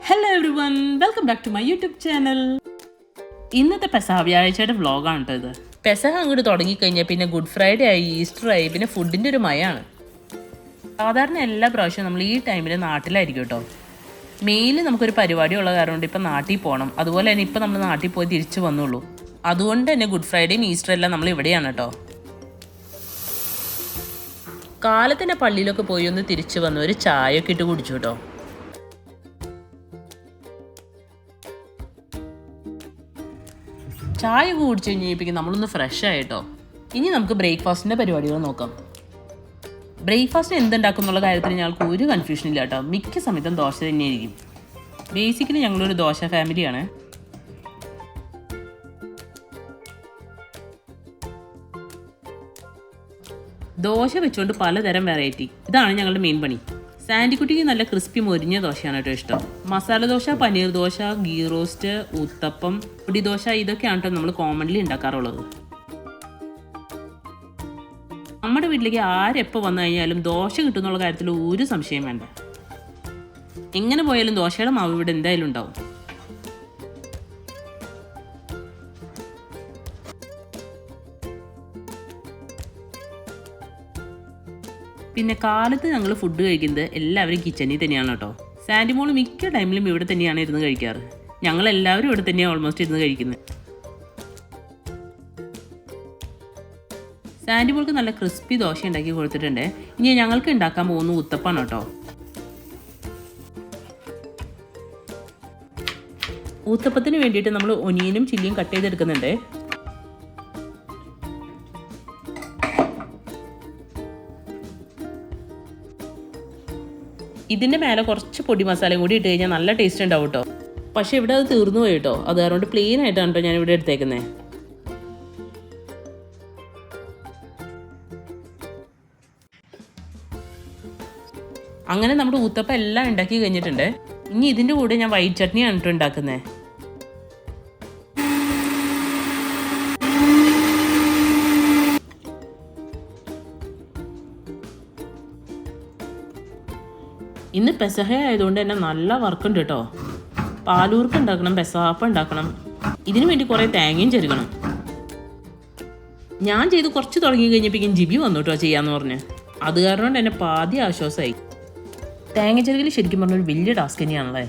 Hello everyone, welcome back to my YouTube channel. ഇന്നത്തെ പെസഹ വ്യാഴാഴ്ചയുടെ വ്ളോഗാണ് കേട്ടോ ഇത്. പെസഹ അങ്ങോട്ട് തുടങ്ങിക്കഴിഞ്ഞാൽ പിന്നെ ഗുഡ് ഫ്രൈഡേ ആയി, ഈസ്റ്റർ ആയി, പിന്നെ ഫുഡിൻ്റെ ഒരു മയമാണ്. സാധാരണ എല്ലാ പ്രാവശ്യവും നമ്മൾ ഈ ടൈമിൽ നാട്ടിലായിരിക്കും കേട്ടോ. മെയില് നമുക്കൊരു പരിപാടി ഉള്ള കാരണം കൊണ്ട് ഇപ്പം നാട്ടിൽ പോകണം. അതുപോലെ തന്നെ ഇപ്പം നമ്മൾ നാട്ടിൽ പോയി തിരിച്ചു വന്നുള്ളൂ. അതുകൊണ്ട് തന്നെ ഗുഡ് ഫ്രൈഡേയും ഈസ്റ്ററും എല്ലാം നമ്മൾ ഇവിടെയാണ് കേട്ടോ. കാലത്തന്നെ പള്ളിയിലൊക്കെ പോയി ഒന്ന് തിരിച്ചു വന്നു ഒരു ചായയൊക്കെ ഇട്ട് കുടിച്ചു കേട്ടോ. ചായ കുടിച്ച് കഴിഞ്ഞപ്പോഴേക്കും നമ്മളൊന്ന് ഫ്രഷ് ആയിട്ടോ. ഇനി നമുക്ക് ബ്രേക്ക്ഫാസ്റ്റിൻ്റെ പരിപാടികൾ നോക്കാം. ബ്രേക്ക്ഫാസ്റ്റ് എന്തുണ്ടാക്കും എന്നുള്ള കാര്യത്തിൽ ഞങ്ങൾക്ക് ഒരു കൺഫ്യൂഷൻ ഇല്ല കേട്ടോ. മിക്ക സമയത്തും ദോശ തന്നെയായിരിക്കും. ബേസിക്കലി ഞങ്ങളൊരു ദോശ ഫാമിലിയാണ്. ദോശ വെച്ചുകൊണ്ട് പലതരം വെറൈറ്റി, ഇതാണ് ഞങ്ങളുടെ മെയിൻ പണി. സാൻഡിക്കുട്ടിക്ക് നല്ല ക്രിസ്പി മൊരിഞ്ഞ ദോശയാണ് കേട്ടോ ഇഷ്ടം. മസാല ദോശ, പനീർ ദോശ, ഗീ റോസ്റ്റ്, ഊത്തപ്പം, പൊടി ദോശ, ഇതൊക്കെയാണ് കേട്ടോ നമ്മൾ കോമൺലി ഉണ്ടാക്കാറുള്ളത്. നമ്മുടെ വീട്ടിലേക്ക് ആരെപ്പോൾ വന്നു കഴിഞ്ഞാലും ദോശ കിട്ടുന്നുള്ള കാര്യത്തിൽ ഒരു സംശയം വേണ്ട. എങ്ങനെ പോയാലും ദോശയുടെ മാവ് ഇവിടെ എന്തായാലും ഉണ്ടാവും. പിന്നെ കാലത്ത് ഞങ്ങൾ ഫുഡ് കഴിക്കുന്നത് എല്ലാവരും കിച്ചണിൽ തന്നെയാണ് കേട്ടോ. സാൻഡിമോൾ മിക്ക ടൈമിലും ഇവിടെ തന്നെയാണ് ഇരുന്ന് കഴിക്കാറ്. ഞങ്ങളെല്ലാവരും ഇവിടെ തന്നെയാണ് ഓൾമോസ്റ്റ് ഇരുന്ന് കഴിക്കുന്നത്. സാൻഡിമോൾക്ക് നല്ല ക്രിസ്പി ദോശ ഉണ്ടാക്കി കൊടുത്തിട്ടുണ്ട്. ഇനി ഞങ്ങൾക്ക് ഉണ്ടാക്കാൻ പോകുന്ന ഊത്തപ്പാണ് കേട്ടോ. ഊത്തപ്പത്തിന് വേണ്ടിയിട്ട് നമ്മൾ ഒനിയനും ചില്ലിയും കട്ട് ചെയ്തെടുക്കുന്നുണ്ട്. ഇതിൻ്റെ മേലെ കുറച്ച് പൊടി മസാലയും കൂടി ഇട്ട് കഴിഞ്ഞാൽ നല്ല ടേസ്റ്റ് ഉണ്ടാവും കേട്ടോ. പക്ഷേ ഇവിടെ അത് തീർന്നു പോയി കേട്ടോ. അത് അതുകൊണ്ട് പ്ലെയിൻ ആയിട്ടാണ് കേട്ടോ ഞാനിവിടെ എടുത്തേക്കുന്നത്. അങ്ങനെ നമ്മുടെ ഊത്തപ്പം എല്ലാം ഉണ്ടാക്കി കഴിഞ്ഞിട്ടുണ്ട്. ഇനി ഇതിൻ്റെ കൂടെ ഞാൻ വൈറ്റ് ചട്നിയാണ് കേട്ടോ ഉണ്ടാക്കുന്നത്. ഇന്ന് പെസഹ ആയതുകൊണ്ട് തന്നെ നല്ല വർക്കുണ്ട് കേട്ടോ. പാലൂർക്ക് ഉണ്ടാക്കണം, പെസഹാപ്പം ഉണ്ടാക്കണം, ഇതിനു വേണ്ടി കുറേ തേങ്ങയും ചെരുകണം. ഞാൻ ചെയ്ത് കുറച്ച് തുടങ്ങി കഴിഞ്ഞപ്പോഴേക്കും ജിബി വന്നു കേട്ടോ ചെയ്യാന്ന് പറഞ്ഞ്. അത് കാരണം കൊണ്ട് എന്നെ പാതി ആശ്വാസമായി. തേങ്ങ ചെരുകൽ ശരിക്കും പറഞ്ഞൊരു വലിയ ടാസ്ക് തന്നെയാണല്ലേ.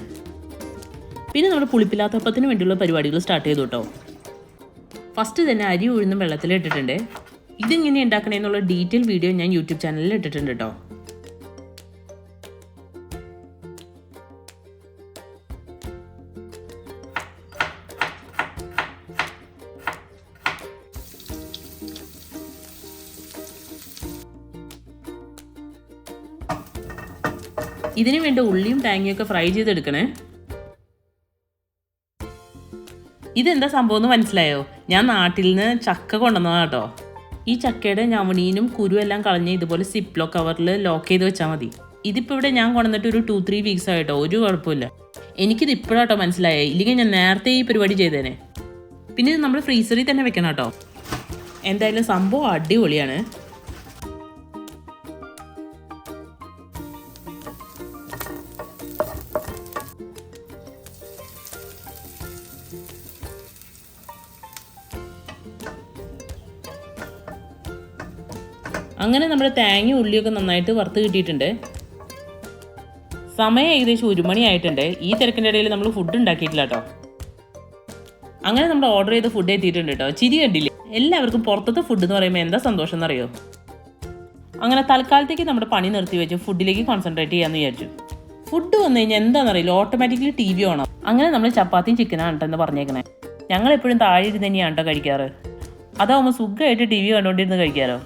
പിന്നെ നമ്മുടെ പുളിപ്പില്ലാത്തപ്പത്തിന് വേണ്ടിയുള്ള പരിപാടികൾ സ്റ്റാർട്ട് ചെയ്തു കേട്ടോ. ഫസ്റ്റ് തന്നെ അരി ഉഴുന്നും വെള്ളത്തിലിട്ടിട്ടുണ്ട്. ഇതെങ്ങനെ ഉണ്ടാക്കണേന്നുള്ള ഡീറ്റെയിൽ വീഡിയോ ഞാൻ യൂട്യൂബ് ചാനലിൽ ഇട്ടിട്ടുണ്ട് കേട്ടോ. ഇതിനു വേണ്ട ഉള്ളിയും തേങ്ങയൊക്കെ ഫ്രൈ ചെയ്തെടുക്കണേ. ഇതെന്താ സംഭവം എന്ന് മനസ്സിലായോ? ഞാൻ നാട്ടിൽ നിന്ന് ചക്ക കൊണ്ടുവന്നതാണ് കേട്ടോ. ഈ ചക്കയുടെ ഞവണീനും കുരുവെല്ലാം കളഞ്ഞ് ഇതുപോലെ സിപ്ലോ കവറിൽ ലോക്ക് ചെയ്ത് വെച്ചാൽ മതി. ഇതിപ്പോൾ ഇവിടെ ഞാൻ കൊണ്ടുവന്നിട്ട് ഒരു 2-3 വീക്സ് ആയിട്ടോ. ഒരു കുഴപ്പമില്ല. എനിക്കിത് ഇപ്പോഴാട്ടോ മനസ്സിലായേ. ഇല്ലെങ്കിൽ ഞാൻ നേരത്തെ ഈ പരിപാടി ചെയ്തേനെ. പിന്നെ ഇത് നമ്മൾ ഫ്രീസറിൽ തന്നെ വെക്കണം കേട്ടോ. എന്തായാലും സംഭവം അടിപൊളിയാണ്. അങ്ങനെ നമ്മുടെ തേങ്ങ ഉള്ളിയൊക്കെ നന്നായിട്ട് വറുത്ത് കിട്ടിയിട്ടുണ്ട്. സമയം ഏകദേശം 1 മണി ആയിട്ടുണ്ട്. ഈ തിരക്കിൻ്റെ ഇടയിൽ നമ്മൾ ഫുഡ് ഉണ്ടാക്കിയിട്ടില്ല കേട്ടോ. അങ്ങനെ നമ്മൾ ഓർഡർ ചെയ്ത ഫുഡ് എത്തിയിട്ടുണ്ട് കേട്ടോ. ചിരി കണ്ടില്ലേ? എല്ലാവർക്കും പുറത്തത്തെ ഫുഡ് എന്ന് പറയുമ്പോൾ എന്താ സന്തോഷം എന്നറിയോ. അങ്ങനെ തൽക്കാലത്തേക്ക് നമ്മുടെ പണി നിർത്തി വെച്ച് ഫുഡിലേക്ക് കോൺസെൻട്രേറ്റ് ചെയ്യാമെന്ന് വിചാരിച്ചു. ഫുഡ് വന്നു കഴിഞ്ഞാൽ എന്താണെന്നറിയില്ല, ഓട്ടോമാറ്റിക്കലി TV വേണം. അങ്ങനെ നമ്മൾ ചപ്പാത്തിയും ചിക്കനാണ് കേട്ടോ എന്ന് പറഞ്ഞേക്കണേ. ഞങ്ങൾ എപ്പോഴും താഴെ ഇരുന്ന് തന്നെയാണ് കേട്ടോ കഴിക്കാറ്. അതാവുമ്പോൾ സുഖമായിട്ട് TV കണ്ടുകൊണ്ടിരുന്ന് കഴിക്കാമല്ലോ.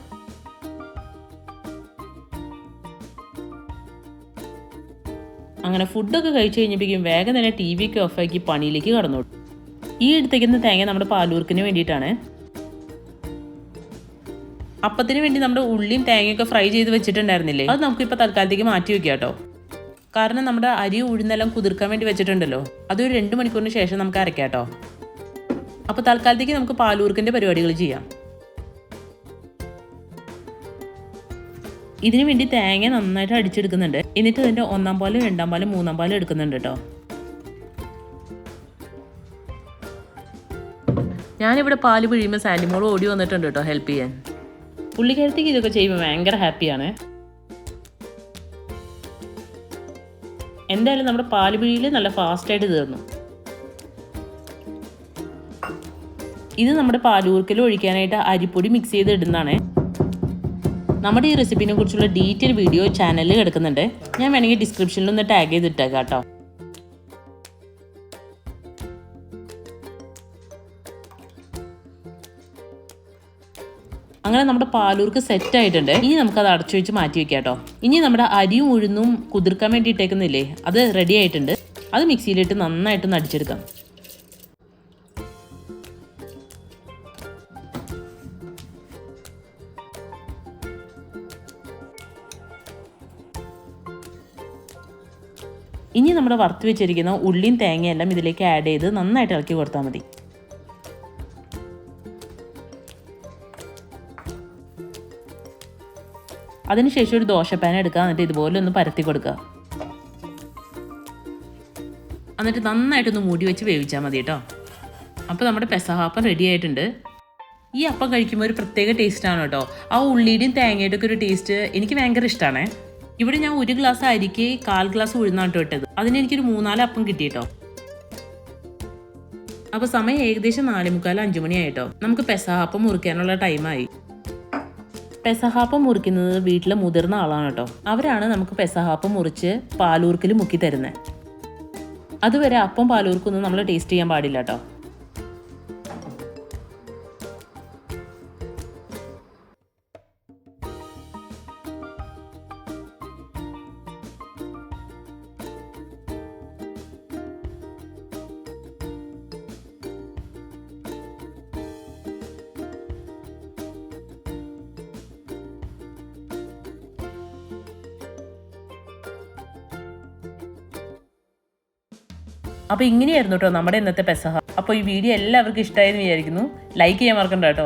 അങ്ങനെ ഫുഡൊക്കെ കഴിച്ച് കഴിഞ്ഞപ്പോഴേക്കും വേഗം തന്നെ TV ഒക്കെ ഓഫാക്കി പണിയിലേക്ക് കടന്നു. ഈ എടുത്തേക്കുന്ന തേങ്ങ നമ്മുടെ പാലൂർക്കിന് വേണ്ടിയിട്ടാണ്. അപ്പത്തിന് വേണ്ടി നമ്മുടെ ഉള്ളിയും തേങ്ങയൊക്കെ ഫ്രൈ ചെയ്ത് വെച്ചിട്ടുണ്ടായിരുന്നില്ലേ, അത് നമുക്കിപ്പോൾ തൽക്കാലത്തേക്ക് മാറ്റി വെക്കാം കേട്ടോ. കാരണം നമ്മുടെ അരി ഉഴുന്നെല്ലാം കുതിർക്കാൻ വേണ്ടി വെച്ചിട്ടുണ്ടല്ലോ, അതൊരു 2 മണിക്കൂറിന് ശേഷം നമുക്ക് അരയ്ക്കാം കേട്ടോ. അപ്പോൾ തൽക്കാലത്തേക്ക് നമുക്ക് പാലൂർക്കിൻ്റെ പരിപാടികൾ ചെയ്യാം. ഇതിനു വേണ്ടി തേങ്ങ നന്നായിട്ട് അടിച്ചെടുക്കുന്നുണ്ട്. എന്നിട്ട് ഇതിൻ്റെ 1-ാം പാലും 2-ാം പാലും 3-ാം പാലും എടുക്കുന്നുണ്ട് കേട്ടോ. ഞാനിവിടെ പാല് പിഴിയുമ്പോൾ സാൻഡിമോൾ ഓടി വന്നിട്ടുണ്ട് കേട്ടോ ഹെൽപ്പ് ചെയ്യാൻ. പുള്ളിക്കാരത്തേക്ക് ഇതൊക്കെ ചെയ്യുമ്പോൾ ഭയങ്കര ഹാപ്പിയാണ്. എന്തായാലും നമ്മുടെ പാല് പിഴിയിൽ നല്ല ഫാസ്റ്റായിട്ട് തീർന്നു. ഇത് നമ്മുടെ പാലൂർക്കൽ ഒഴിക്കാനായിട്ട് അരിപ്പൊടി മിക്സ് ചെയ്ത് ഇടുന്നതാണ്. നമ്മുടെ ഈ റെസിപ്പിനെ കുറിച്ചുള്ള ഡീറ്റെയിൽ വീഡിയോ ചാനലിൽ കിടക്കുന്നുണ്ട്. ഞാൻ വേണമെങ്കിൽ ഡിസ്ക്രിപ്ഷനിൽ ഒന്ന് ടാഗ് ചെയ്തിട്ടേക്കാം കേട്ടോ. അങ്ങനെ നമ്മുടെ പാലൂർക്ക് സെറ്റ് ആയിട്ടുണ്ട്. ഇനി നമുക്കത് അടച്ചു വെച്ച് മാറ്റി വെക്കാം കേട്ടോ. ഇനി നമ്മുടെ അരിയും ഉഴുന്നും കുതിർക്കാൻ വേണ്ടി ഇട്ടേക്കുന്നില്ലേ, അത് റെഡി ആയിട്ടുണ്ട്. അത് മിക്സിയിലിട്ട് നന്നായിട്ടൊന്ന് അടിച്ചെടുക്കാം. ഇനി നമ്മുടെ വറുത്ത് വെച്ചിരിക്കുന്ന ഉള്ളിയും തേങ്ങയെല്ലാം ഇതിലേക്ക് ആഡ് ചെയ്ത് നന്നായിട്ട് ഇളക്കി കൊടുത്താൽ മതി. അതിനുശേഷം ഒരു ദോശപ്പാൻ എടുക്കുക. എന്നിട്ട് ഇതുപോലെ ഒന്ന് പരത്തി കൊടുക്കുക. എന്നിട്ട് നന്നായിട്ടൊന്ന് മൂടി വെച്ച് വേവിച്ചാൽ മതി കേട്ടോ. അപ്പോൾ നമ്മുടെ പെസഹാപ്പം റെഡി ആയിട്ടുണ്ട്. ഈ അപ്പം കഴിക്കുമ്പോൾ ഒരു പ്രത്യേക ടേസ്റ്റാണ് കേട്ടോ. ആ ഉള്ളിയുടെയും തേങ്ങയുടെ ഒക്കെ ഒരു ടേസ്റ്റ് എനിക്ക് ഭയങ്കര ഇഷ്ടമാണ്. ഇവിടെ ഞാൻ 1 ഗ്ലാസ് അരിക്ക് 1/4 ഗ്ലാസ് ഉഴുന്നാട്ടോ ഇട്ടത്. അതിന് എനിക്കൊരു 3-4 അപ്പം കിട്ടി കേട്ടോ. അപ്പോൾ സമയം ഏകദേശം 4:45-5 മണിയായിട്ടോ. നമുക്ക് പെസഹാപ്പം മുറിക്കാനുള്ള ടൈമായി. പെസഹാപ്പം മുറിക്കുന്നത് വീട്ടിലെ മുതിർന്ന ആളാണ് കേട്ടോ. അവരാണ് നമുക്ക് പെസഹാപ്പം മുറിച്ച് പാലൂർക്കിൽ മുക്കി തരുന്നത്. അതുവരെ അപ്പം പാലൂർക്കൊന്നും നമ്മൾ ടേസ്റ്റ് ചെയ്യാൻ പാടില്ല കേട്ടോ. അപ്പോൾ ഇങ്ങനെയായിരുന്നു കേട്ടോ നമ്മുടെ ഇന്നത്തെ പെസഹ. അപ്പോൾ ഈ വീഡിയോ എല്ലാവർക്കും ഇഷ്ടമായെന്ന് വിചാരിക്കുന്നു. ലൈക്ക് ചെയ്യാൻ മറക്കണ്ട കേട്ടോ.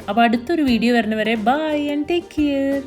അപ്പോൾ അടുത്തൊരു വീഡിയോ വരുന്നവരെ ബൈ ആൻഡ് ടേക്ക് കെയർ.